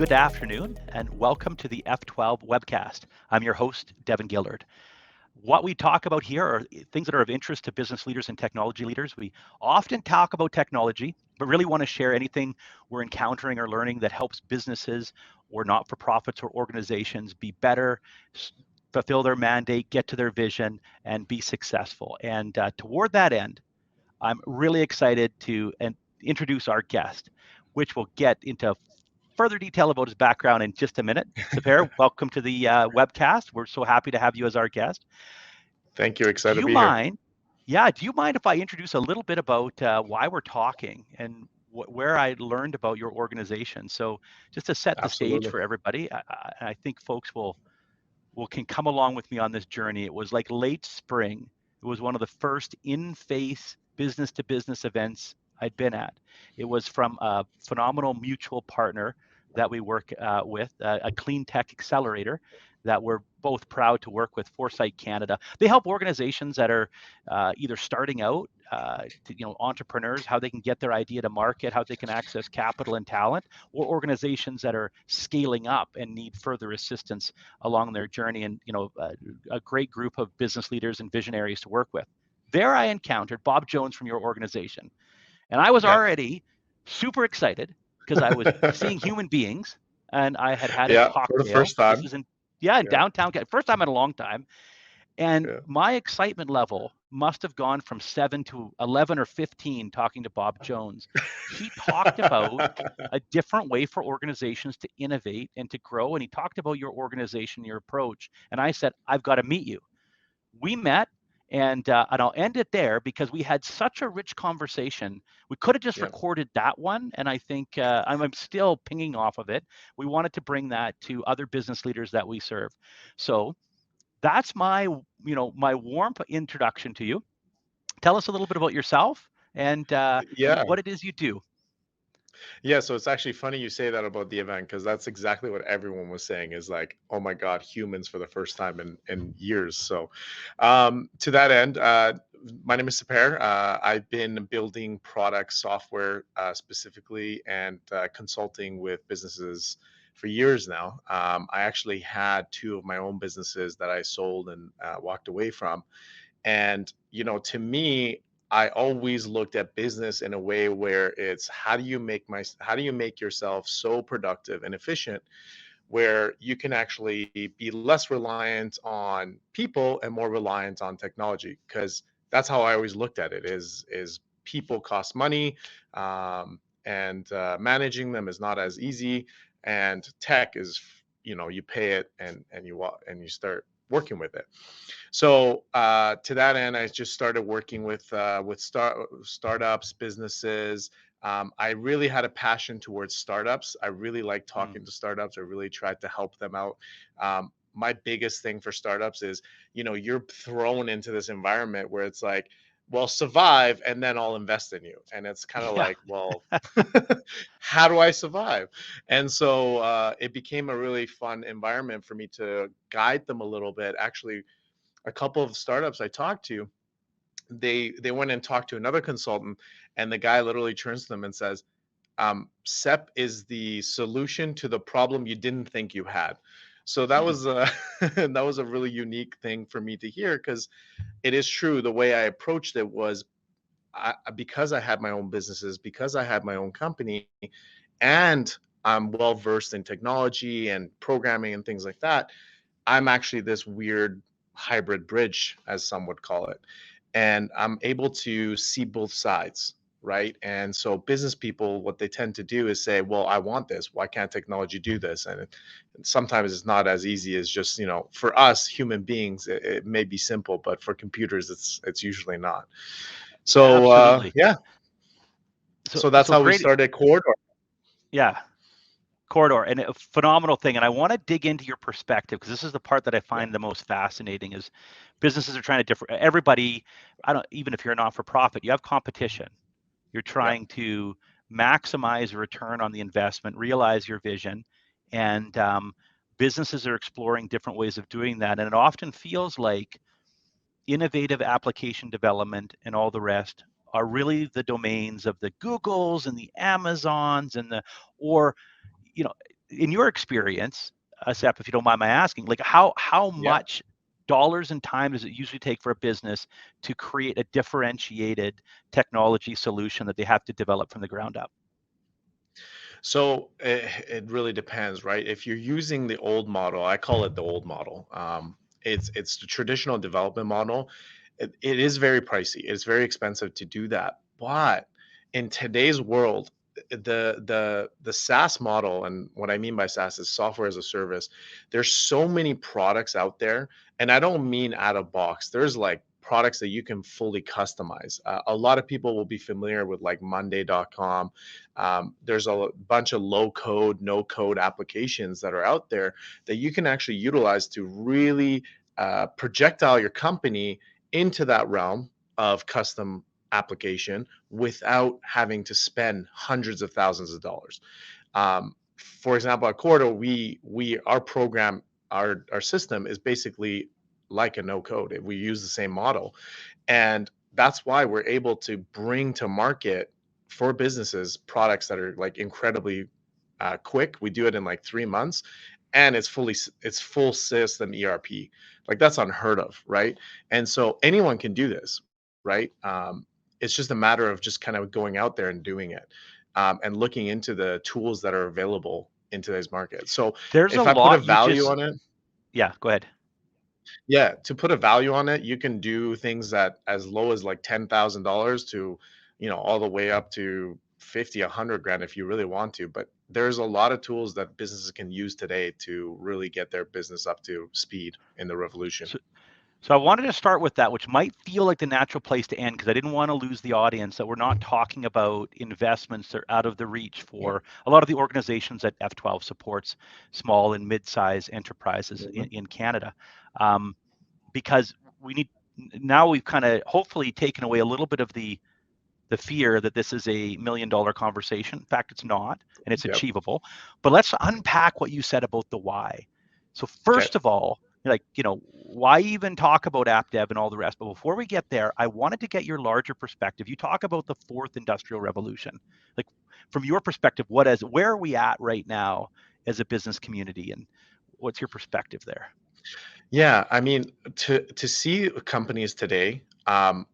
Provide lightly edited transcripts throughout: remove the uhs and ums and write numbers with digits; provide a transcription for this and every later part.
Good afternoon, and welcome to the F12 webcast. I'm your host, Devon Gillard. What we talk about here are things that are of interest to business leaders and technology leaders. We often talk about technology, but really want to share anything we're encountering or learning that helps businesses or not-for-profits or organizations be better, fulfill their mandate, get to their vision, and be successful. And toward that end, I'm really excited to introduce our guest, which we'll get into further detail about his background in just a minute. Sepehr, welcome to the webcast. We're so happy to have you as our guest. Thank you. Excited do to you be mind? Do you mind if I introduce a little bit about why we're talking and where I learned about your organization? So just to set here. the stage Absolutely. for everybody, I think folks can come along with me on this journey. It was like late spring. It was one of the first in-face business-to-business events I'd been at. It was from a phenomenal mutual partner that we work with, a clean tech accelerator that we're both proud to work with, Foresight Canada. They help organizations that are either starting out, entrepreneurs, how they can get their idea to market, how they can access capital and talent, or organizations that are scaling up and need further assistance along their journey. And a great group of business leaders and visionaries to work with. There, I encountered Bob Jones from your organization, and I was Yeah. already super excited because I was seeing human beings, and I had a Yeah, for the cocktail. first time. This was in downtown, first time in a long time. And Yeah. my excitement level must have gone from 7 to 11 or 15 talking to Bob Jones. He talked about a different way for organizations to innovate and to grow. And he talked about your organization, your approach. And I said, I've got to meet you. We met, and I'll end it there because we had such a rich conversation. We could have just Yeah. recorded that one, and I think I'm still pinging off of it. We wanted to bring that to other business leaders that we serve. So that's my warm introduction to you. Tell us a little bit about yourself and Yeah. what it is you do. Yeah. So it's actually funny you say that about the event because that's exactly what everyone was saying is like, oh my God, humans for the first time in years. So to that end, my name is Sepehr. I've been building product software specifically and consulting with businesses for years now. I actually had two of my own businesses that I sold and walked away from. And, to me, I always looked at business in a way where it's how do you make yourself so productive and efficient where you can actually be less reliant on people and more reliant on technology? Because that's how I always looked at it is people cost money, and managing them is not as easy. And tech is, you pay it and you start working with it. So to that end, I just started working with startups, businesses. I really had a passion towards startups. I really like talking to startups. I really tried to help them out. My biggest thing for startups is, you're thrown into this environment where it's like, well, survive and then I'll invest in you. And it's kind of Yeah. like, well, how do I survive? And so it became a really fun environment for me to guide them a little bit. Actually, a couple of startups I talked to, they went and talked to another consultant, and the guy literally turns to them and says, "SEP is the solution to the problem you didn't think you had." So that was a that was a really unique thing for me to hear because it is true. The way I approached it was because I had my own businesses, because I had my own company, and I'm well versed in technology and programming and things like that. I'm actually this weird hybrid bridge, as some would call it. And I'm able to see both sides, right? And so business people, what they tend to do is say, well, I want this. Why can't technology do this? And sometimes it's not as easy as just, for us human beings, it may be simple, but for computers, it's usually not. So Absolutely. yeah, so that's So how we great. started Koridor. Yeah. Koridor, and a phenomenal thing. And I want to dig into your perspective because this is the part that I Yeah, find the most fascinating is businesses are trying to everybody, even if you're a not-for-profit, you have competition. You're yeah, trying to maximize return on the investment, realize your vision, and businesses are exploring different ways of doing that. And it often feels like innovative application development and all the rest are really the domains of the Googles and the Amazons and or in your experience, Sep, if you don't mind my asking, like how Yeah. much dollars and time does it usually take for a business to create a differentiated technology solution that they have to develop from the ground up? So it really depends, right? If you're using the old model, I call it the old model. It's the traditional development model. It is very pricey. It's very expensive to do that. But in today's world, the SaaS model, and what I mean by SaaS is software as a service. There's so many products out there, and I don't mean out of box. There's like products that you can fully customize. A lot of people will be familiar with like Monday.com. There's a bunch of low code, no code applications that are out there that you can actually utilize to really projectile your company into that realm of custom application without having to spend hundreds of thousands of dollars. For example, at Koridor, our program, our system is basically like a no code. We use the same model, and that's why we're able to bring to market for businesses products that are like incredibly quick. We do it in like 3 months, and it's full system ERP. Like that's unheard of, right? And so anyone can do this, right? It's just a matter of just kind of going out there and doing it, and looking into the tools that are available in today's market. So There's a if I put a lot you value just, on it, yeah, go ahead. yeah, to put a value on it, you can do things at as low as like $10,000 to, all the way up to 50, 100 grand if you really want to. But there's a lot of tools that businesses can use today to really get their business up to speed in the revolution. So, so I wanted to start with that, which might feel like the natural place to end because I didn't want to lose the audience that we're not talking about investments that are out of the reach Yeah. for a lot of the organizations that F12 supports, small and mid-sized enterprises Mhm. in Canada. Because we need, now we've kind of hopefully taken away a little bit of the fear that this is a $1 million conversation. In fact, it's not, and it's Yep. achievable. But let's unpack what you said about the why. So Okay. first of all, like, why even talk about app dev and all the rest? But before we get there, I wanted to get your larger perspective. You talk about the fourth industrial revolution. Like, from your perspective, where are we at right now as a business community, and what's your perspective there? Yeah, I mean, to see companies today, I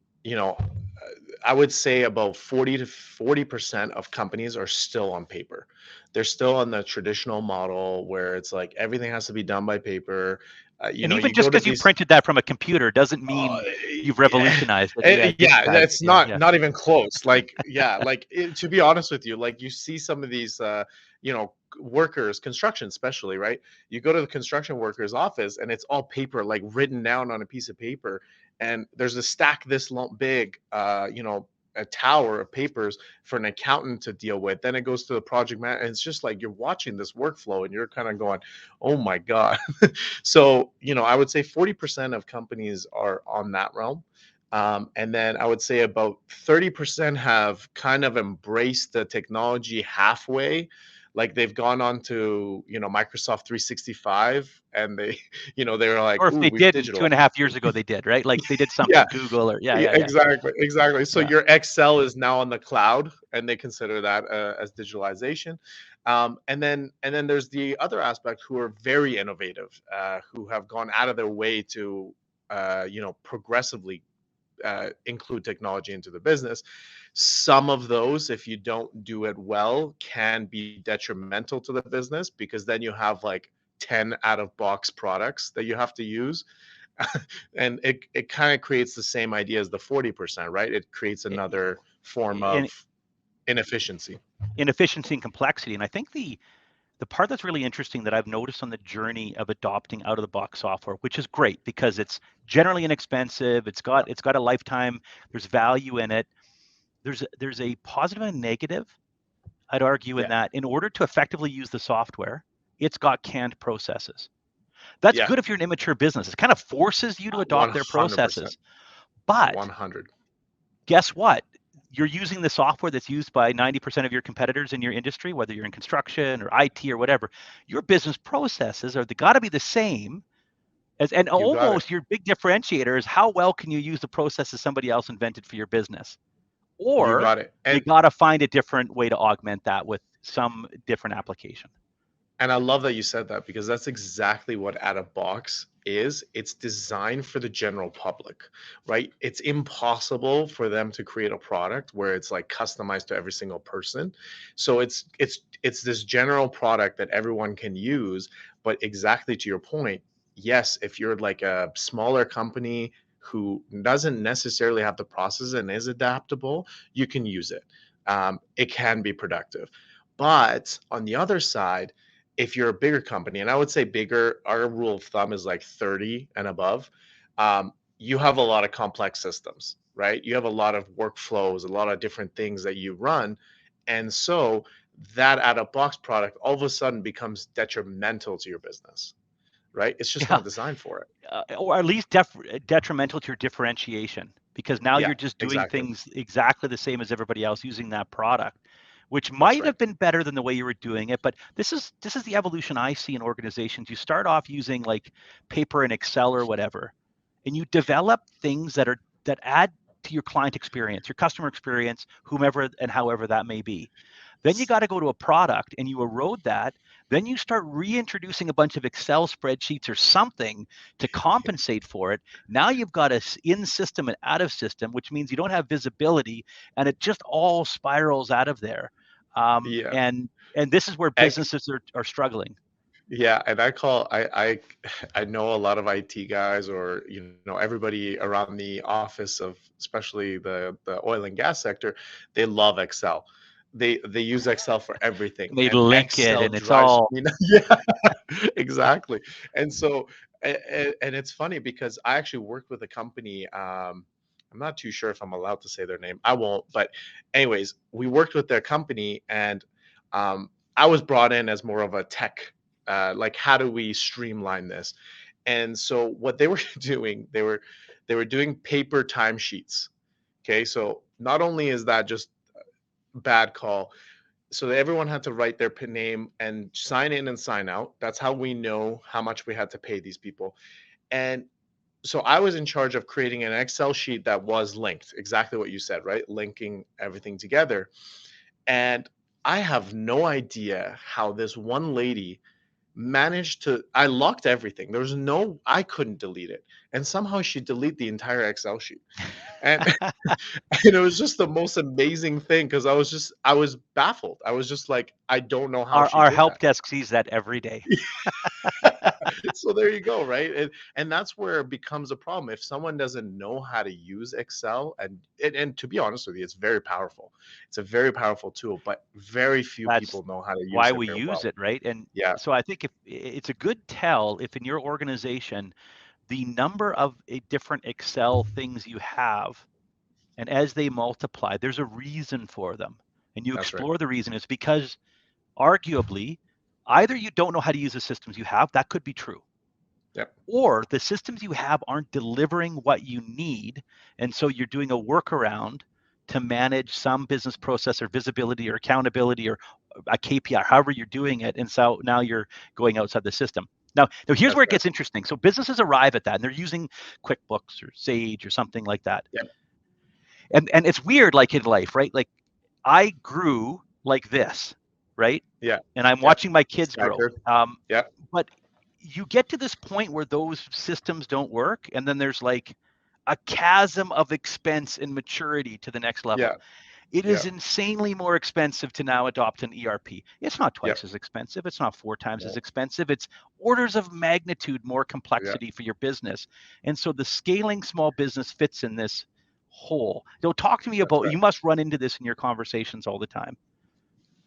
would say about 40 to 40% of companies are still on paper. They're still on the traditional model where it's like everything has to be done by paper. And even You just go to because you these. printed that from a computer doesn't Uh, mean you've yeah, revolutionized it. Yeah, digitized it. that's Yeah, not yeah. not even close. Like, yeah, like to be honest with you, like you see some of these, workers, construction especially, right? You go to the construction worker's office and it's all paper, like written down on a piece of paper, and there's a stack this big, a tower of papers for an accountant to deal with. Then it goes to the project man, and it's just like you're watching this workflow, and you're kind of going, "Oh my god." So, I would say 40% of companies are on that realm. And then I would say about 30% have kind of embraced the technology halfway. Like they've gone on to, Microsoft 365, and they, they were like, Or if ooh, they we've didn't, digital. 2.5 years ago they did, right? Like they did Yeah, something, Google or yeah, yeah, yeah, yeah, exactly, exactly. So yeah. your Excel is now on the cloud, and they consider that as digitalization. And then there's the other aspect who are very innovative, who have gone out of their way to, progressively include technology into the business. Some of those, if you don't do it well, can be detrimental to the business because then you have like 10 out of box products that you have to use. And it kind of creates the same idea as the 40%, right? It creates another form And of inefficiency. inefficiency and complexity. And I think the part that's really interesting that I've noticed on the journey of adopting out of the box software, which is great because it's generally inexpensive, it's got a lifetime, there's value in it. There's a positive and a negative, I'd argue, in Yeah. that in order to effectively use the software, it's got canned processes. That's Yeah. good if you're an immature business. It kind of forces you to adopt their 100%. processes. But 100. guess what? You're using the software that's used by 90% of your competitors in your industry, whether you're in construction or IT or whatever. Your business processes are they got to be the same as, and You got it. almost your big differentiator is how well can you use the processes somebody else invented for your business? You Or got it. you And got to find a different way to augment that with some different application. And I love that you said that, because that's exactly what out of box is. It's designed for the general public, right? It's impossible for them to create a product where it's like customized to every single person. So it's this general product that everyone can use. But exactly to your point, yes, if you're like a smaller company who doesn't necessarily have the process and is adaptable, you can use it. It can be productive. But on the other side, if you're a bigger company, and I would say bigger, our rule of thumb is like 30 and above, you have a lot of complex systems, right? You have a lot of workflows, a lot of different things that you run. And so that out of box product all of a sudden becomes detrimental to your business, right? It's just Yeah, not designed for it. or at least detrimental to your differentiation, because now Yeah, you're just doing exactly. things exactly the same as everybody else using that product, which That's might right. have been better than the way you were doing it. But this is the evolution I see in organizations. You start off using like paper and Excel or whatever, and you develop things that add to your client experience, your customer experience, whomever and however that may be. Then you got to go to a product and you erode that. Then you start reintroducing a bunch of Excel spreadsheets or something to compensate for it. Now you've got a in system and out of system, which means you don't have visibility, and it just all spirals out of there. Yeah. And this is where businesses are struggling. Yeah, and I know a lot of IT guys, or everybody around the office of, especially the oil and gas sector, they love Excel. They use Excel for everything, They and link it, Excel and it's drives all me nuts. Yeah, exactly. And so and it's funny because I actually worked with a company. I'm not too sure if I'm allowed to say their name. I won't, but anyways, we worked with their company, and I was brought in as more of a tech, like how do we streamline this? And so what they were doing, they were doing paper timesheets. Okay, so not only is that just bad call, so everyone had to write their name and sign in and sign out. That's how we know how much we had to pay these people. And so I was in charge of creating an Excel sheet that was linked, exactly what you said, right? Linking everything together. And I have no idea how this one lady managed to, I locked everything. There was no, I couldn't delete it. And somehow she deleted the entire Excel sheet. And and it was just the most amazing thing, because I was baffled. I was just like, I don't know how she our did help that. desk sees that every day. So there you go, right? And that's where it becomes a problem if someone doesn't know how to use Excel. And to be honest with you, it's very powerful. It's a very powerful tool, but very few That's people know how to use why it we very use well. it, right? And Yeah, so I think if it's a good tell if in your organization the number of different Excel things you have, and as they multiply, there's a reason for them. And you that's right. explore the reason. It's because arguably, either you don't know how to use the systems you have, that could be true, Yep, or the systems you have aren't delivering what you need. And so you're doing a workaround to manage some business process or visibility or accountability or a KPI, however you're doing it. And so now you're going outside the system. Now here's that's where it right. gets interesting. So businesses arrive at that and they're using QuickBooks or Sage or something like that. Yep. And it's weird, like in life, right? Like I grew like this, right? Yeah. And I'm Yep. watching my kids grow. Staggered. Yep. But you get to this point where those systems don't work, and then there's like a chasm of expense and maturity to the next Yeah. level. It is Yep. insanely more expensive to now adopt an ERP. It's not Yep. twice as expensive. It's not four times as No. expensive. It's orders of magnitude more Yeah. complexity for your business. And so the scaling small business fits in this hole. So talk to me That's about, right. you must run into this in your conversations all the time.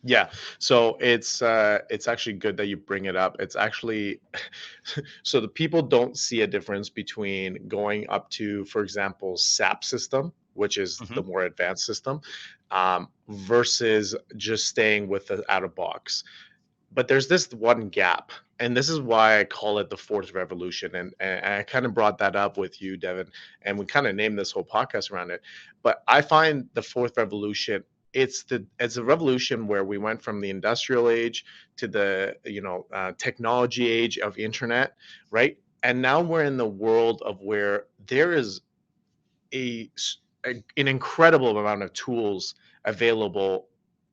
Yeah. So it's actually good that you bring it up. It's actually so the people don't see a difference between going up to, for example, SAP system, which is Mm-hmm. the more advanced system, versus just staying with the out of box. But there's this one gap, and this is why I call it the fourth revolution. And I kind of brought that up with you, Devon, and we kind of named this whole podcast around it. But I find the fourth revolution, it's a revolution where we went from the industrial age to the technology age of internet, right? And now we're in the world of where there is a, an incredible amount of tools available.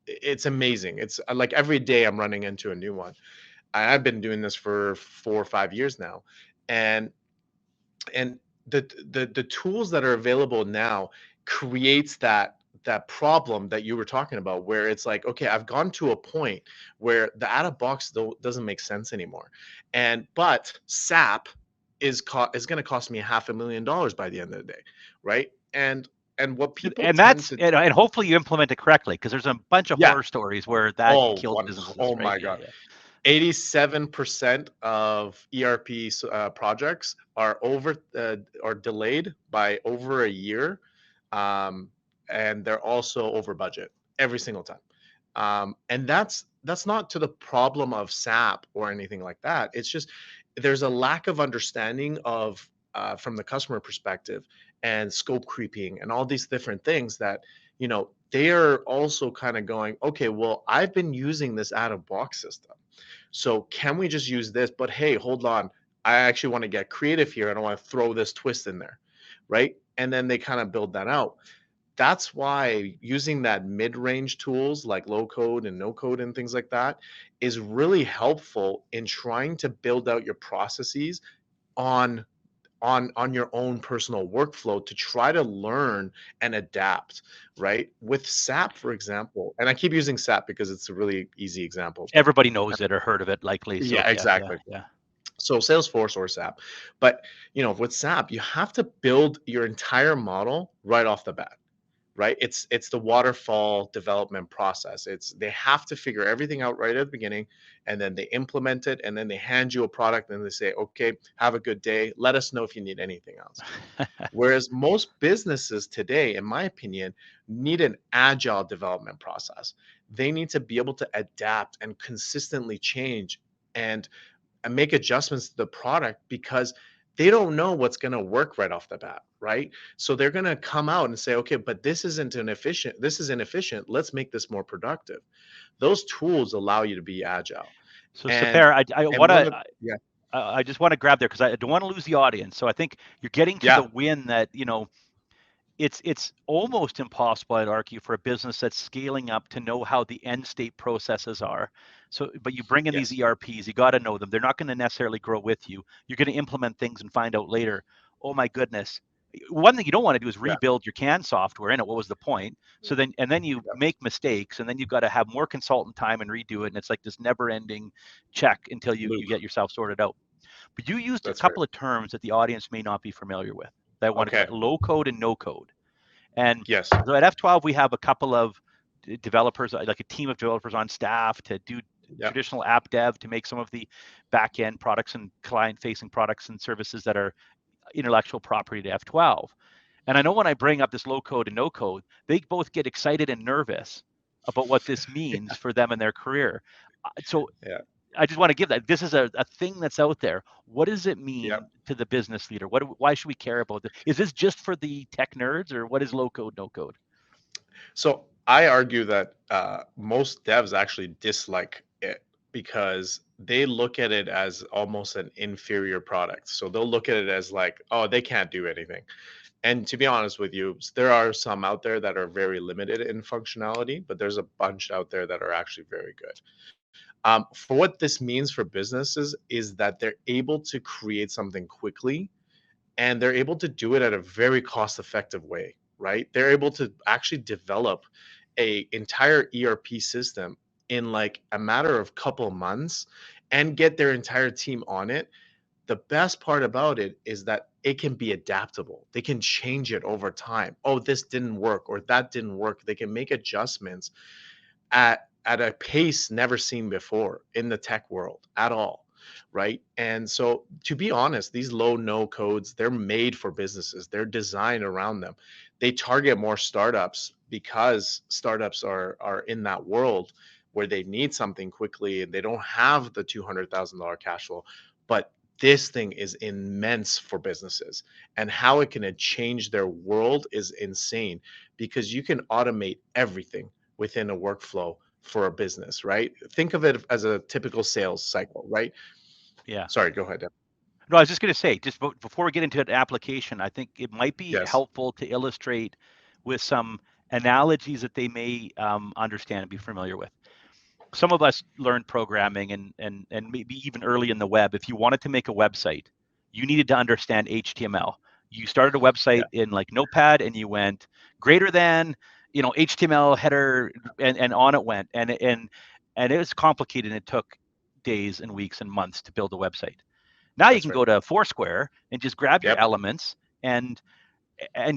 It's amazing. It's like every day I'm running into a new one. I've been doing this for 4 or 5 years now, and and the tools that are available now creates that problem that you were talking about, where it's like, okay, I've gone to a point where the out of box though doesn't make sense anymore, and but SAP is going to cost me $500,000 by the end of the day, right? And what people And tend that's to, and hopefully you implement it correctly, because there's a bunch of yeah, horror stories where that oh kills one, businesses, oh right? my Yeah, god, yeah. 87% of ERP projects are delayed by over a year, um, and they're also over budget every single time. And that's not to the problem of SAP or anything like that. It's just there's a lack of understanding of from the customer perspective, and scope creeping and all these different things that they are also kind of going, okay, well, I've been using this out of box system, so can we just use this? But hey, hold on. I actually want to get creative here. I don't want to throw this twist in there. Right. And then they kind of build that out. That's why using that mid-range tools like low code and no code and things like that is really helpful in trying to build out your processes on on your own personal workflow to try to learn and adapt, right? With SAP, for example, and I keep using SAP because it's a really easy example, but Everybody knows it or heard of it, likely. So yeah, yeah, yeah, exactly. yeah. So Salesforce or SAP. But with SAP, you have to build your entire model right off the bat, right? It's the waterfall development process. It's they have to figure everything out right at the beginning, and then they implement it, and then they hand you a product and they say, okay, have a good day. Let us know if you need anything else. Whereas most businesses today, in my opinion, need an agile development process. They need to be able to adapt and consistently change and make adjustments to the product, because they don't know what's going to work right off the bat, right? So they're going to come out and say, okay, but this isn't inefficient. This is inefficient. Let's make this more productive. Those tools allow you to be agile. So And Sepehr, I and want one to of yeah, I just want to grab there because I don't want to lose the audience. So I think you're getting to the yeah, win that it's almost impossible, I'd argue, for a business that's scaling up to know how the end state processes are. So, but you bring in these yes, ERPs, you got to know them. They're not going to necessarily grow with you. You're going to implement things and find out later, oh my goodness. One thing you don't want to do is yeah, rebuild your CAN software in it. What was the point? So then you yeah, make mistakes, and then you've got to have more consultant time and redo it. And it's like this never ending check until you loop. get yourself sorted out. But you used a That's right. couple of terms that the audience may not be familiar with that I want to Okay. low code and no code. And Yes. so at F12, we have a couple of developers, like a team of developers on staff to do Yeah. traditional app dev, to make some of the back end products and client facing products and services that are intellectual property to F12. And I know when I bring up this low code and no code, they both get excited and nervous about what this means for them in their career. So Yeah. I just want to give that. This is a thing that's out there. What does it Yeah. mean to the business leader? Why should we care about this? Is this just for the tech nerds, or what is low code, no code? So I argue that most devs actually dislike it because they look at it as almost an inferior product. So they'll look at it as like, oh, they can't do anything. And to be honest with you, there are some out there that are very limited in functionality, but there's a bunch out there that are actually very good. For what this means for businesses is that they're able to create something quickly, and they're able to do it at a very cost effective way, right? They're able to actually develop a entire ERP system in like a matter of couple months and get their entire team on it. The best part about it is that it can be adaptable. They can change it over time. Oh, this didn't work or that didn't work. They can make adjustments at a pace never seen before in the tech world at all, right? And so to be honest, these low no codes, they're made for businesses. They're designed around them. They target more startups because startups are in that world where they need something quickly and they don't have the $200,000 cash flow. But this thing is immense for businesses, and how it can change their world is insane, because you can automate everything within a workflow for a business, right? Think of it as a typical sales cycle, right? Yeah. Sorry, go ahead. Deb. No, I was just going to say, just before we get into an application, I think it might be Yes. helpful to illustrate with some analogies that they may understand and be familiar with. some of us learned programming and maybe even early in the web. If you wanted to make a website, you needed to understand HTML. You started a website in like Notepad and you went greater than, HTML header, and on it went. And it was complicated, and it took days and weeks and months to build a website. Now you can go to Foursquare and just grab your elements and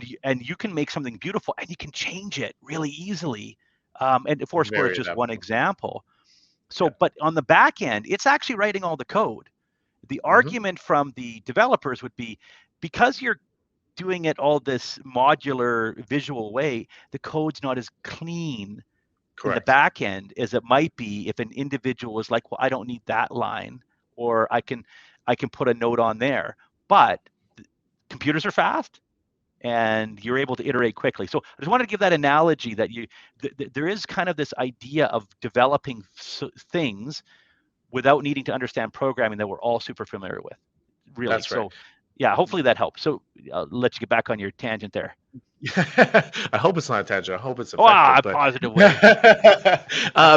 you can make something beautiful, and you can change it really easily. And Foursquare is just one example. So, but on the back end, it's actually writing all the code. The argument from the developers would be, because you're doing it all this modular visual way, the code's not as clean in the back end as it might be if an individual is like, well, I don't need that line, or I can put a note on there. But computers are fast, and you're able to iterate quickly. So I just wanted to give that analogy that there is kind of this idea of developing things without needing to understand programming that we're all super familiar with. Really. That's right. So yeah, hopefully that helps. So I'll let you get back on your tangent there. I hope it's not a tangent. I hope it's effective. Positive way.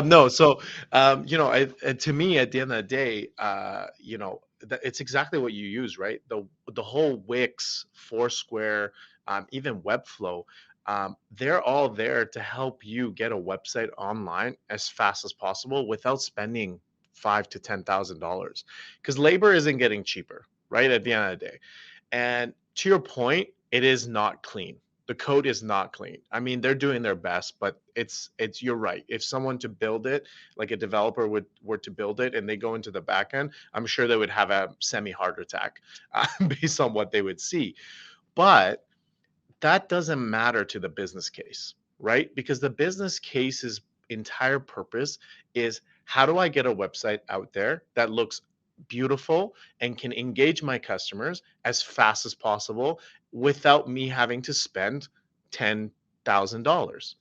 No, so to me, at the end of the day, it's exactly what you use, right? The whole Wix, Foursquare, even Webflow, they're all there to help you get a website online as fast as possible without spending $5,000 to $10,000, because labor isn't getting cheaper, right? At the end of the day, and to your point, it is not clean. The code is not clean. I mean, they're doing their best, but it's you're right. If someone to build it, like a developer were to build it, and they go into the back end, I'm sure they would have a semi-heart attack based on what they would see. But that doesn't matter to the business case, right? Because the business case's entire purpose is, how do I get a website out there that looks beautiful and can engage my customers as fast as possible without me having to spend $10,000,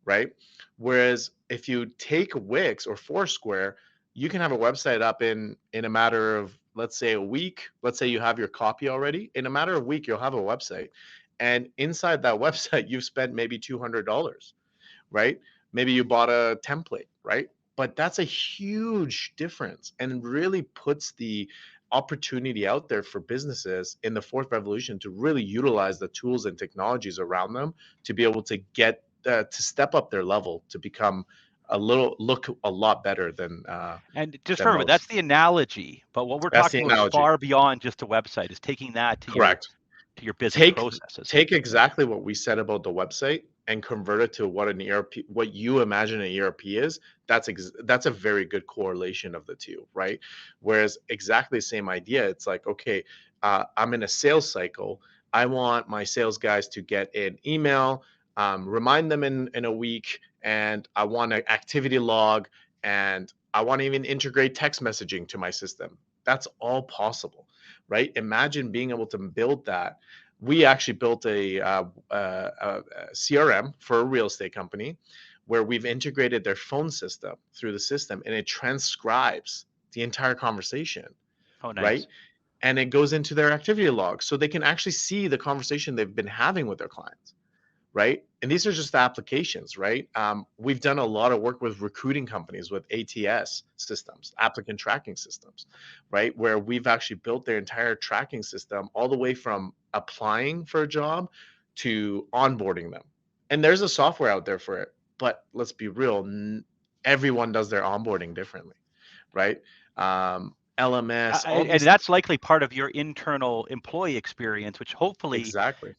right? Whereas if you take Wix or Foursquare, you can have a website up in a matter of, let's say, a week. Let's say you have your copy already. In a matter of a week, you'll have a website. And inside that website, you've spent maybe $200, right? Maybe you bought a template, right? But that's a huge difference, and really puts the opportunity out there for businesses in the fourth revolution to really utilize the tools and technologies around them to be able to get to step up their level to become look a lot better than and just remember, that's the analogy, but what we're talking about is far beyond just a website. Is taking that to your business processes. Take exactly what we said about the website and convert it to what an ERP, what you imagine an ERP is. That's a very good correlation of the two, right? Whereas exactly the same idea, it's like, okay, I'm in a sales cycle. I want my sales guys to get an email, remind them in a week, and I want an activity log, and I want to even integrate text messaging to my system. That's all possible, right? Imagine being able to build that. We actually built a CRM for a real estate company where we've integrated their phone system through the system, and it transcribes the entire conversation. Oh, nice. Right? And it goes into their activity log, so they can actually see the conversation they've been having with their clients. Right? And these are just the applications, right? We've done a lot of work with recruiting companies with ATS systems, applicant tracking systems, right? Where we've actually built their entire tracking system all the way from applying for a job to onboarding them. And there's a software out there for it, but let's be real, everyone does their onboarding differently, right? LMS, and that's likely part of your internal employee experience, which hopefully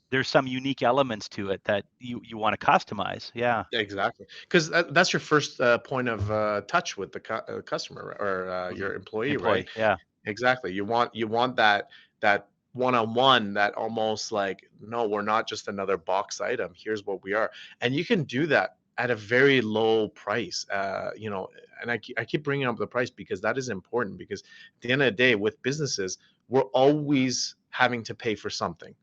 there's some unique elements to it that you want to customize. Yeah, exactly, because that's your first point of touch with the customer or your employee, right? Yeah, exactly. You want that one-on-one, that almost like, no, we're not just another box item. Here's what we are, and you can do that at a very low price, and I keep bringing up the price because that is important, because at the end of the day, with businesses, we're always having to pay for something,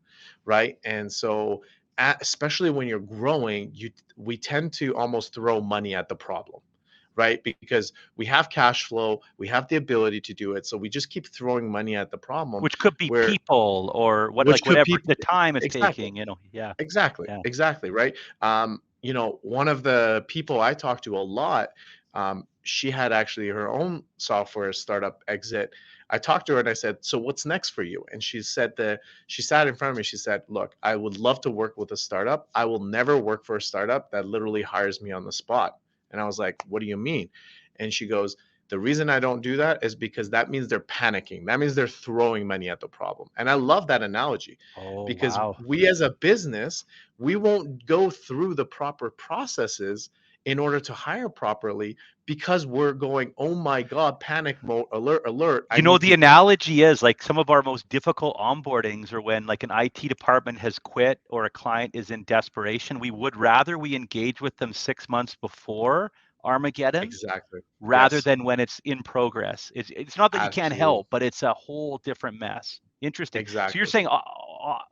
right? And so especially when you're growing, we tend to almost throw money at the problem, right? Because we have cash flow, we have the ability to do it, so we just keep throwing money at the problem, which could be people or whatever the time it's taking, Yeah, exactly, right? One of the people I talk to a lot, she had actually her own software startup exit. I talked to her and I said, "So what's next for you?" And she said that she sat in front of me. She said, "Look, I would love to work with a startup. I will never work for a startup that literally hires me on the spot." And I was like, "What do you mean?" And she goes, "The reason I don't do that is because that means they're panicking. That means they're throwing money at the problem." And I love that analogy, Oh, because wow. we as a business, we won't go through the proper processes in order to hire properly, because we're going, "Oh my God, panic mode, alert, alert. I You know, need the to." analogy is like some of our most difficult onboardings are when like an IT department has quit or a client is in desperation. We would rather we engage with them 6 months before Armageddon Exactly. rather Yes, than when it's in progress. It's not that you can't absolutely. help, but it's a whole different mess. Interesting. So you're Exactly. saying,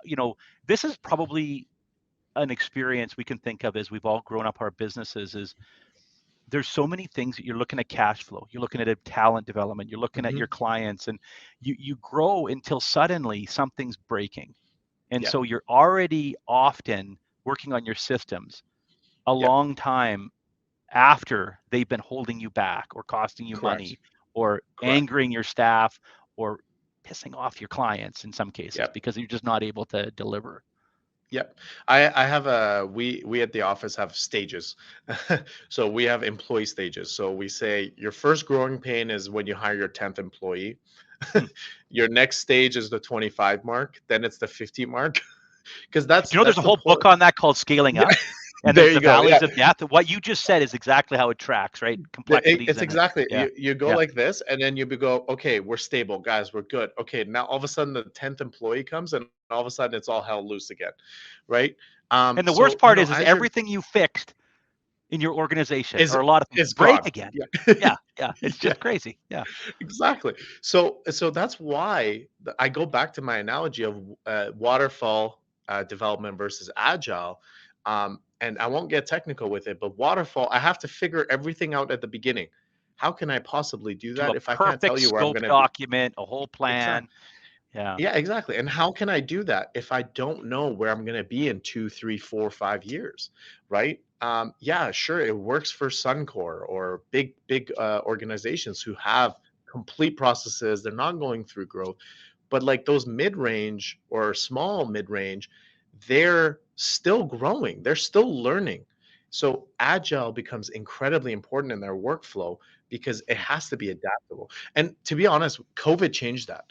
you know, this is probably an experience we can think of as we've all grown up our businesses is there's so many things that you're looking at cash flow, you're looking at a talent development, you're looking at Hmm. your clients, and you grow until suddenly something's breaking. And Yeah. so you're already often working on your systems a Yeah. long time after they've been holding you back or costing you Correct. money or Correct. angering your staff or pissing off your clients in some cases Yep. because you're just not able to deliver. Yep. I have a we at the office have stages. So we have employee stages. So we say your first growing pain is when you hire your 10th employee. Hmm. Your next stage is the 25 mark, then it's the 50 mark. Because You know, there's that's a the whole point. book on that called Scaling Yeah, Up, and there there's you the go. Yeah. valleys of death. What you just said is exactly how it tracks, right? Complexities It's in it. exactly, Yeah, you go yeah. like this, and then you go, "Okay, we're stable, guys, we're good." Okay, now all of a sudden the 10th employee comes, and all of a sudden it's all hell loose again, right? And the worst So part is as you're everything you fixed in your organization is or a lot of things is break gone. again. Yeah. Yeah, yeah. It's Yeah. just crazy. Yeah. Exactly. So that's why I go back to my analogy of waterfall development versus agile. And I won't get technical with it, but waterfall, I have to figure everything out at the beginning. How can I possibly do Do that a if I can't tell perfect you where I'm scope going to be? document, a whole Exactly. plan. Yeah. Yeah, exactly. And how can I do that if I don't know where I'm going to be in 2, 3, 4, 5 years, right? Yeah, sure, it works for Suncor or big organizations who have complete processes. They're not going through growth, but like those mid-range or small mid-range, they're still growing. They're still learning. So agile becomes incredibly important in their workflow because it has to be adaptable. And to be honest, COVID changed that.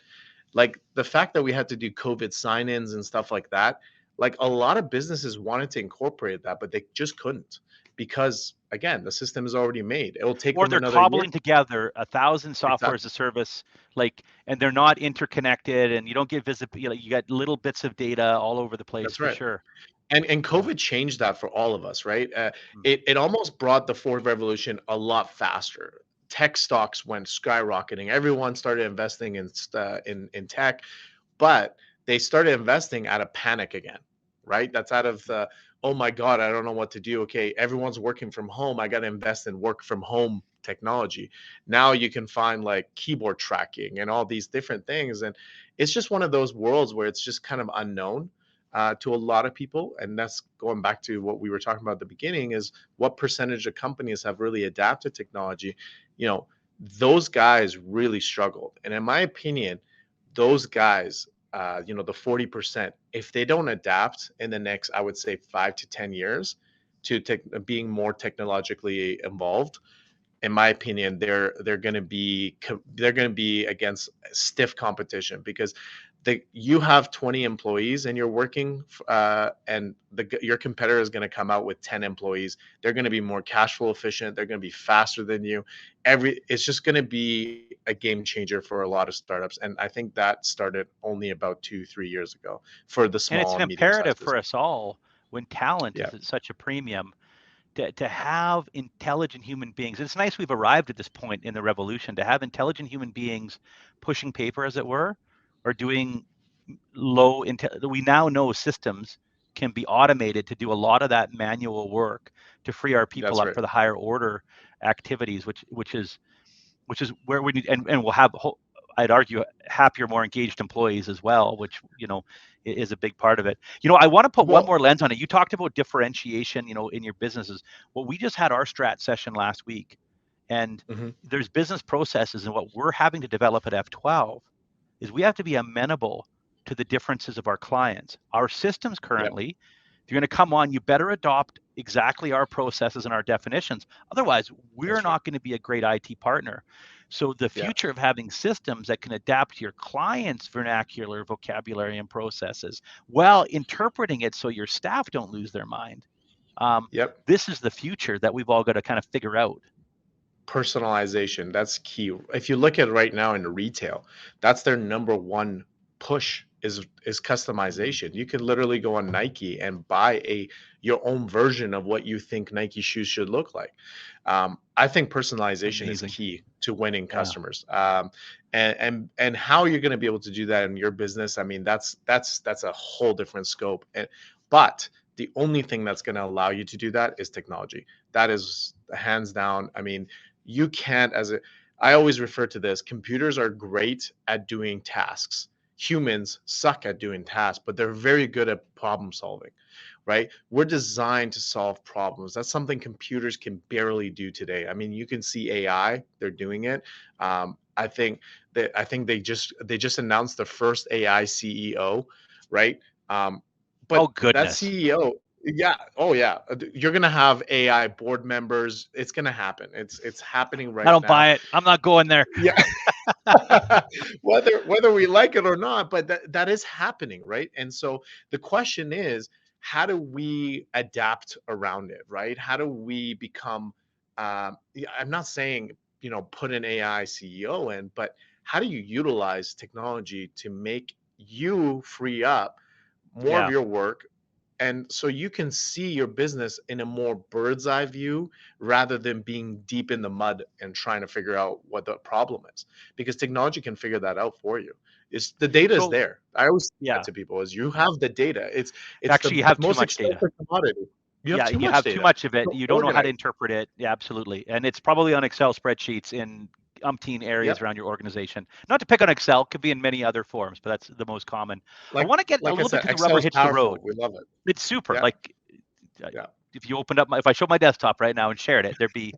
Like the fact that we had to do COVID sign-ins and stuff like that, like a lot of businesses wanted to incorporate that, but they just couldn't because again, the system is already made. It will take Or them they're another year. cobbling together 1,000 software as Exactly. a service, like, and they're not interconnected, and you don't get visibility. You got little bits of data all over the place That's for right. sure. And Yeah. COVID changed that for all of us, right? Mm. It almost brought the fourth revolution a lot faster. Tech stocks went skyrocketing. Everyone started investing in tech, but they started investing out of panic again, right? That's out of the, oh my God, I don't know what to do. Okay, everyone's working from home. I got to invest in work from home technology. Now you can find like keyboard tracking and all these different things. And it's just one of those worlds where it's just kind of unknown to a lot of people. And that's going back to what we were talking about at the beginning is what percentage of companies have really adapted technology. You know, those guys really struggled. And in my opinion, those guys, the 40%, if they don't adapt in the next, I would say 5 to 10 years to being more technologically involved, in my opinion, they're going to be against stiff competition because you have 20 employees and you're working, and your competitor is going to come out with 10 employees. They're going to be more cash flow efficient. They're going to be faster than you. It's just going to be a game changer for a lot of startups, and I think that started only about 2, 3 years ago for the And it's small an and medium imperative sized for business. us all when talent Yeah, is at such a premium to have intelligent human beings. It's nice we've arrived at this point in the revolution to have intelligent human beings pushing paper, as it were, or doing we now know systems can be automated to do a lot of that manual work to free our people that's up right. for the higher order activities, which is where we need, and we'll have, I'd argue, happier, more engaged employees as well, which, is a big part of it. I want to put one Well, more lens on it. You talked about differentiation, in your businesses. Well, we just had our strat session last week, And Hmm. there's business processes, and what we're having to develop at F12 is we have to be amenable to the differences of our clients. Our systems Yep. currently, if you're going to come on, you better adopt exactly our processes and our definitions. Otherwise, we're That's right. not going to be a great IT partner. So the Yeah. future of having systems that can adapt to your clients' vernacular, vocabulary, and processes while interpreting it so your staff don't lose their mind. Yep. This is the future that we've all got to kind of figure out. Personalization, that's key. If you look at right now in retail, that's their number one push is customization. You can literally go on Nike and buy your own version of what you think Nike shoes should look like. I think personalization is Amazing. key to winning Yeah. customers. And how you're going to be able to do that in your business, I mean, that's a whole different scope. But the only thing that's going to allow you to do that is technology. That is hands down. I mean, you can't, I always refer to this, computers are great at doing tasks. Humans suck at doing tasks, but they're very good at problem solving, right? We're designed to solve problems. That's something computers can barely do today. I mean, you can see AI, they're doing it. I think they just announced the first AI CEO, right? Oh, But that goodness. CEO, yeah, oh yeah, you're gonna have AI board members. It's gonna happen. It's happening I right don't now. buy it. I'm not going there. Yeah. Whether we like it or not, but that is happening, right? And so the question is, how do we adapt around it, right? How do we become, yeah, I'm not saying, put an AI CEO in, but how do you utilize technology to make you free up more of Yeah. your work, and so you can see your business in a more bird's eye view rather than being deep in the mud and trying to figure out what the problem is, because technology can figure that out for you. It's the data is So, there. I always say that yeah, to people, is you have the data. It's actually, the you have too most much data. expensive commodity. You have Yeah, too you much have too data. much of it. So You don't know how to organize. interpret it. Yeah, absolutely. And it's probably on Excel spreadsheets in umpteen areas Yep. around your organization. Not to pick on Excel, could be in many other forms, but that's the most common. I like want to get a like I little bit said, to the Excel rubber is hits the road. powerful. We love it. It's super. Yeah. Like, uh, Yeah. if you opened up if I showed my desktop right now and shared it, there'd be,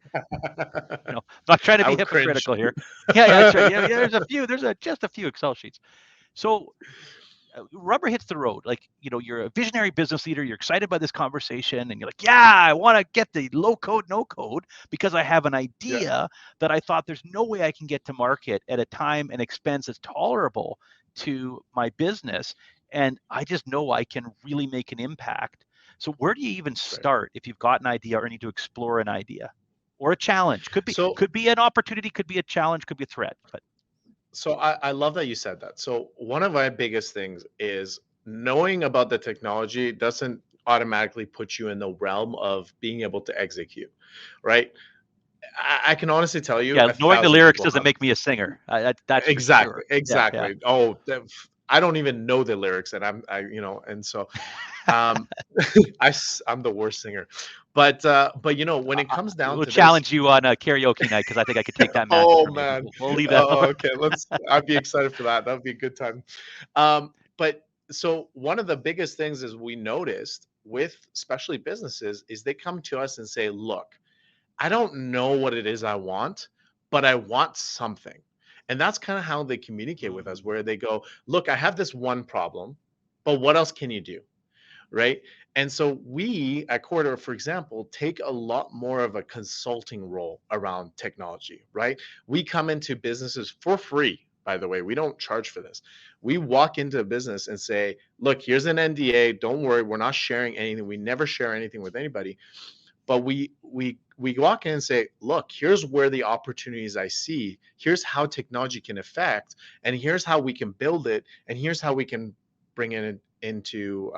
I'm not trying to I be would cringe. hypocritical here. Yeah, yeah, that's right. Yeah, yeah, just a few Excel sheets. So rubber hits the road. Like, you're a visionary business leader, you're excited by this conversation, and you're like, yeah, I want to get the low code, no code, because I have an Yeah. idea that I thought there's no way I can get to market at a time and expense that's tolerable to my business. And I just know I can really make an impact. So where do you even Right. start if you've got an idea or need to explore an idea or a challenge? Could be So could be an opportunity, could be a challenge, could be a threat. But I love that you said that. So one of my biggest things is knowing about the technology doesn't automatically put you in the realm of being able to execute, right? I can honestly tell you yeah, a knowing the thousand lyrics people doesn't have. make me a singer. That's for Exactly, sure. Yeah, yeah. exactly. Oh, I don't even know the lyrics, and and so um, I'm the worst singer, but when it comes down We'll to this, challenge you on a karaoke night because I think I could take that mantle oh from you. But man. we'll leave that Oh, alone. okay. I'd be excited for that. That would be a good time. But so one of the biggest things is we noticed with especially businesses is they come to us and say, look, I don't know what it is I want, but I want something. And that's kind of how they communicate with us, Mm, where they go, look, I have this one problem, but what else can you do? Right. And so we at Koridor, for example, take a lot more of a consulting role around technology, right? We come into businesses for free. By the way, we don't charge for this. We walk into a business and say, look, here's an NDA. Don't worry, we're not sharing anything. We never share anything with anybody. But we walk in and say, look, here's where the opportunities I see. Here's how technology can affect, and here's how we can build it, and here's how we can bring it into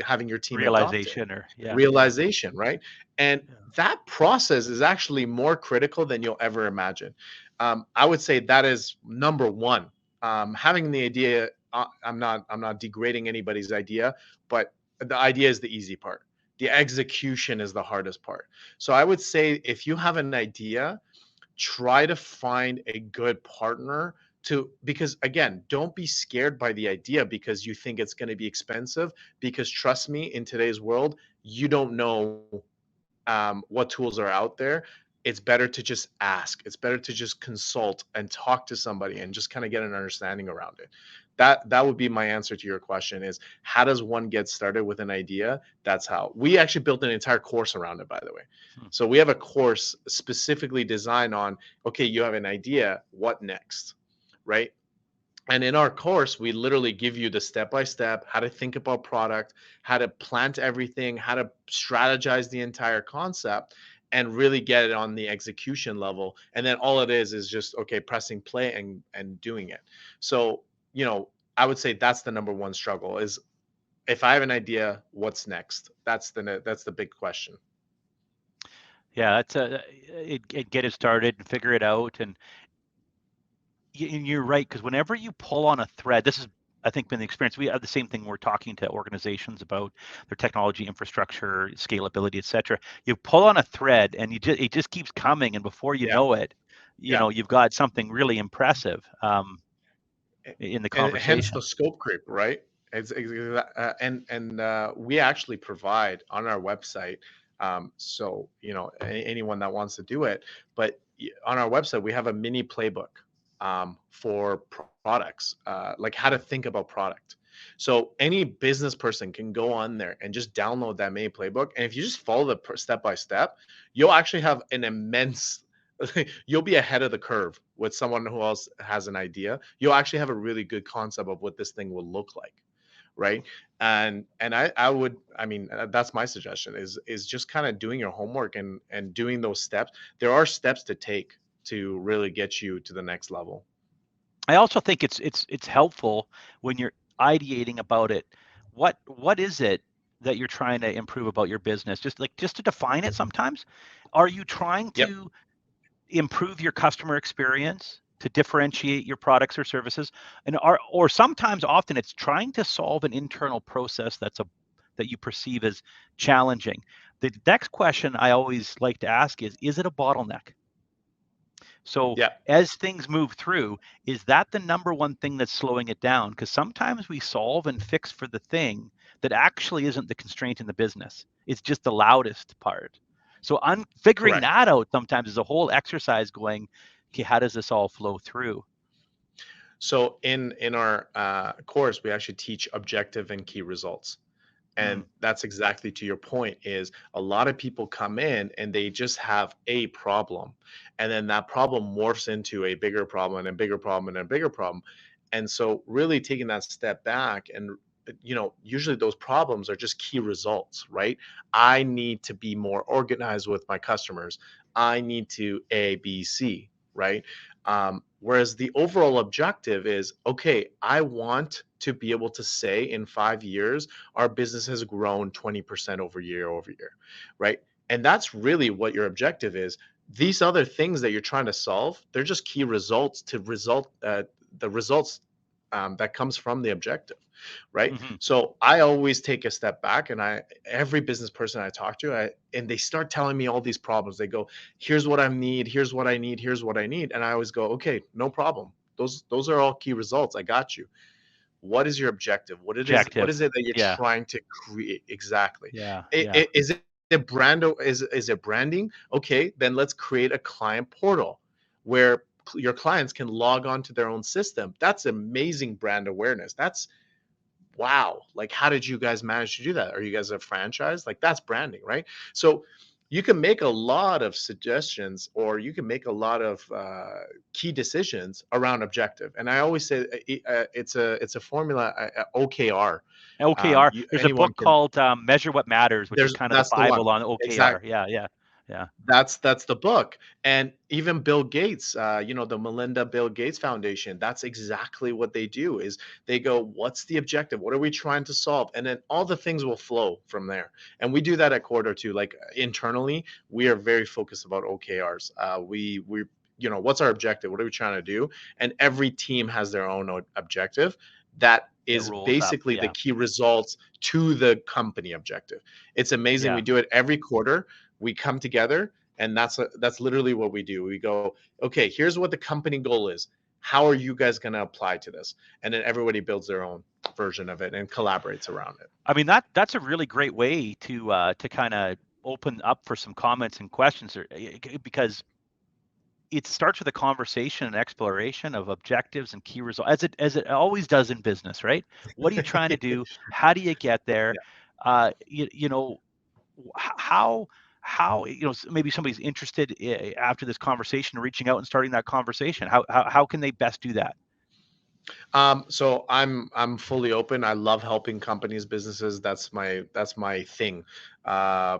having your team adopt it. realization or yeah, yeah, Realization, right? And yeah. that process is actually more critical than you'll ever imagine. I would say that is number one. Having the idea, I'm not degrading anybody's idea, but the idea is the easy part. The execution is the hardest part. So I would say if you have an idea, try to find a good partner because again, don't be scared by the idea because you think it's going to be expensive, because trust me, in today's world, you don't know what tools are out there, it's better to just ask. It's better to just consult and talk to somebody and just kind of get an understanding around it. That would be my answer to your question, is how does one get started with an idea? That's how we actually built an entire course around it, by the way. So we have a course specifically designed on, okay, you have an idea, what next, right? And in our course, we literally give you the step-by-step, how to think about product, how to plant everything, how to strategize the entire concept, and really get it on the execution level. And then all it is just, okay, pressing play and doing it. So, I would say that's the number one struggle, is if I have an idea, what's next? That's the big question. Yeah, that's get it started and figure it out. And you're right, because whenever you pull on a thread, this is, I think, been the experience. We have the same thing. We're talking to organizations about their technology infrastructure, scalability, etc. You pull on a thread, and it just keeps coming, and before you know it, you've got something really impressive in the conversation. Hence the scope creep, right? We actually provide on our website. So anyone that wants to do it, but on our website we have a mini playbook for products, like how to think about product. So any business person can go on there and just download that mini playbook. And if you just follow the step by step, you'll actually have an immense, you'll be ahead of the curve with someone who else has an idea. You'll actually have a really good concept of what this thing will look like. Right. And I mean, that's my suggestion, is just kind of doing your homework and doing those steps. There are steps to take to really get you to the next level. I also think it's helpful when you're ideating about it. What is it that you're trying to improve about your business? Just to define it sometimes. Are you trying to improve your customer experience, to differentiate your products or services? Or sometimes, often, it's trying to solve an internal process that you perceive as challenging. The next question I always like to ask is it a bottleneck? So as things move through, is that the number one thing that's slowing it down? Because sometimes we solve and fix for the thing that actually isn't the constraint in the business. It's just the loudest part. So figuring that out sometimes is a whole exercise going, okay, how does this all flow through? So in our course, we actually teach objective and key results. And that's exactly to your point, is a lot of people come in and they just have a problem. And then that problem morphs into a bigger problem and a bigger problem and a bigger problem. And so really taking that step back, and usually those problems are just key results, right? I need to be more organized with my customers. I need to A, B, C, right? Whereas the overall objective is, okay, I want to be able to say in 5 years, our business has grown 20% over year, right? And that's really what your objective is. These other things that you're trying to solve, they're just key results to the results that comes from the objective, right? So I always take a step back, and every business person I talk to, and they start telling me all these problems. They go, here's what I need, here's what I need, here's what I need. And I always go, okay, no problem. Those are all key results. I got you. What is your objective? What is it that you're trying to create? Exactly. Is it branding? Okay, then let's create a client portal where your clients can log on to their own system. That's amazing brand awareness. That's wow. Like, how did you guys manage to do that? Are you guys a franchise? Like, that's branding, right? So you can make a lot of suggestions, or you can make a lot of key decisions around objective. And I always say it's a formula, OKR. OKR. There's a book called Measure What Matters, which is kind of the Bible on OKR. Exactly. Yeah. That's the book. And even Bill Gates, the Melinda Bill Gates Foundation, that's exactly what they do, is they go, what's the objective? What are we trying to solve? And then all the things will flow from there. And we do that at Koridor too. Like, internally, we are very focused about OKRs. We what's our objective? What are we trying to do? And every team has their own objective. That is basically the key results to the company objective. It's amazing. We do it every quarter. We come together, and that's literally what we do. We go, okay, here's what the company goal is. How are you guys going to apply to this? And then everybody builds their own version of it and collaborates around it. I mean, that's a really great way to kind of open up for some comments and questions, because it starts with a conversation and exploration of objectives and key results, as it always does in business, right? What are you trying to do? How do you get there? You know, how maybe somebody's interested after this conversation, reaching out and starting that conversation. How can they best do that? So I'm fully open. I love helping companies, businesses. That's my thing,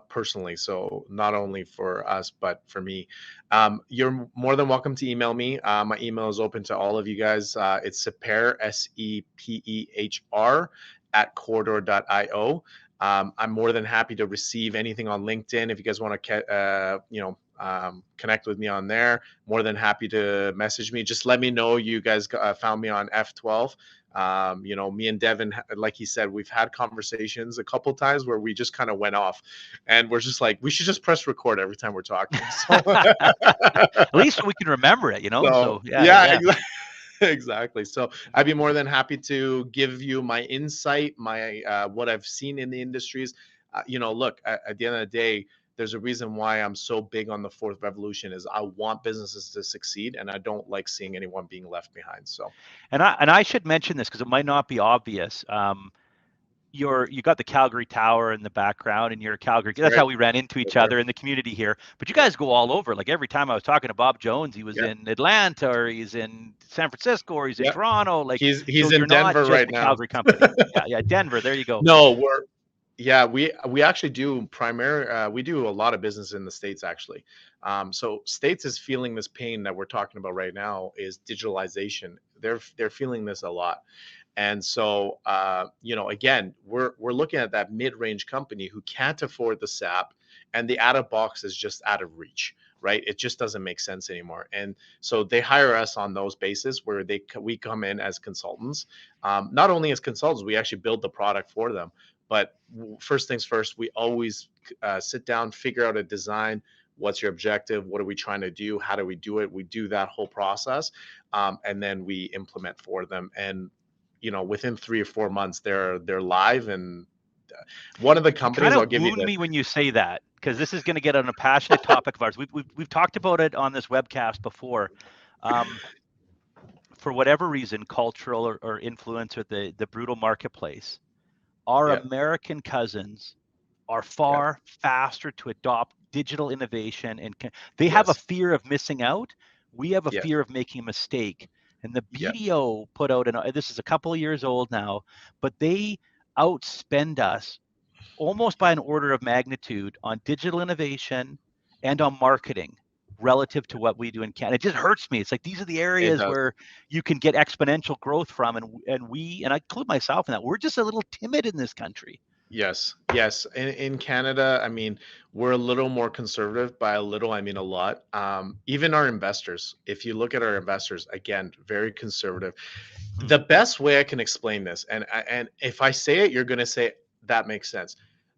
personally. So not only for us, but for me. You're more than welcome to email me. My email is open to all of you guys. It's Sepehr, Sepehr at Koridor.io. I'm more than happy to receive anything on LinkedIn. If you guys want to, connect with me on there, more than happy to message me. Just let me know you guys found me on F12. Me and Devon, like he said, we've had conversations a couple times where we just kind of went off, and we're just like, we should just press record every time we're talking. So, At least we can remember it, So yeah. Exactly. So I'd be more than happy to give you my insight, my what I've seen in the industries. Look, at the end of the day, there's a reason why I'm so big on the fourth revolution is I want businesses to succeed, and I don't like seeing anyone being left behind. So, and I should mention this because it might not be obvious. You got the Calgary Tower in the background, and you're a Calgary. That's how we ran into each other in the community here. But you guys go all over. Like every time I was talking to Bob Jones, he was in Atlanta, or he's in San Francisco, or he's in Toronto. Like he's so in Denver right now. Calgary company. Yeah, Denver. There you go. No, we actually do we do a lot of business in the States, actually. So States is feeling this pain that we're talking about right now is digitalization. They're feeling this a lot. And so, again, we're looking at that mid-range company who can't afford the SAP, and the out of box is just out of reach, right? It just doesn't make sense anymore. And so they hire us on those bases where we come in as consultants. Not only as consultants, we actually build the product for them. But first things first, we always sit down, figure out a design. What's your objective? What are we trying to do? How do we do it? We do that whole process, and then we implement for them. And within 3 or 4 months, they're live. And one of the companies, I'll give you me when you say that, because this is going to get on a passionate topic of ours. We've talked about it on this webcast before. For whatever reason, cultural or influence with the brutal marketplace, our American cousins are far faster to adopt digital innovation, and they have a fear of missing out. We have a fear of making a mistake. And the BDO put out, and this is a couple of years old now, but they outspend us almost by an order of magnitude on digital innovation and on marketing relative to what we do in Canada. It just hurts me. It's like these are the areas where you can get exponential growth from, and I include myself in that. We're just a little timid in this country. Yes. In Canada, I mean, we're a little more conservative. By a little, I mean a lot. Even our investors, if you look at our investors, again, very conservative. The best way I can explain this, and if I say it, you're going to say that makes sense.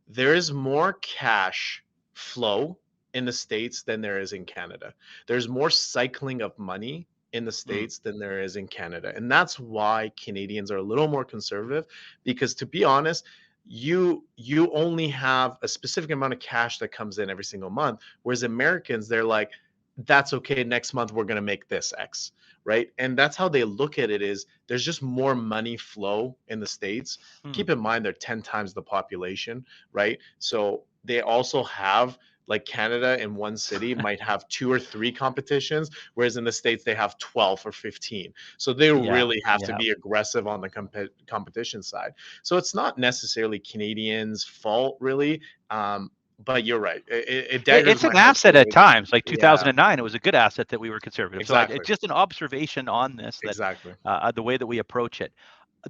There is more cash flow in the States than there is in Canada. There's more cycling of money in the States than there is in Canada. And that's why Canadians are a little more conservative, because to be honest, you only have a specific amount of cash that comes in every single month, whereas Americans, they're like, that's okay, next month we're going to make this X, right? And that's how they look at it. Is there's just more money flow in the States. Keep in mind they're 10 times the population, right? So they also have, like, Canada in one city might have 2 or 3 competitions, whereas in the States they have 12 or 15. So they really have to be aggressive on the competition side. So it's not necessarily Canadians' fault, really. But you're right. It's an asset at times. Like 2009, it was a good asset that we were conservative. Exactly. So it's just an observation on this. The way that we approach it.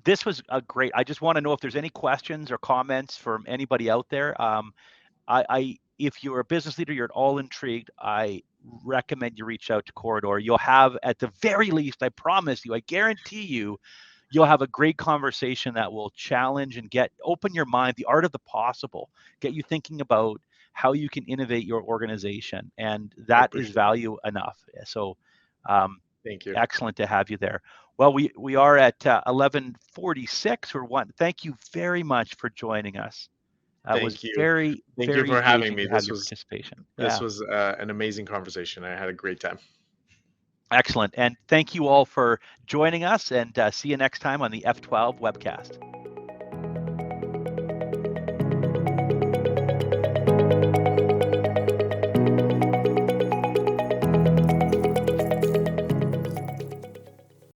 This was a great. I just want to know if there's any questions or comments from anybody out there. If you're a business leader, you're at all intrigued, I recommend you reach out to Koridor. You'll have, at the very least, I promise you, I guarantee you, you'll have a great conversation that will challenge and open your mind, the art of the possible, get you thinking about how you can innovate your organization. And that is value enough. So thank you. Excellent to have you there. Well, we are at 11:46 or 1. Thank you very much for joining us. It was Thank you. very, Thank you very for having engaging me. to have your participation. This Yeah, was an amazing conversation. I had a great time. excellent. And thank you all for joining us, and see you next time on the F12 webcast.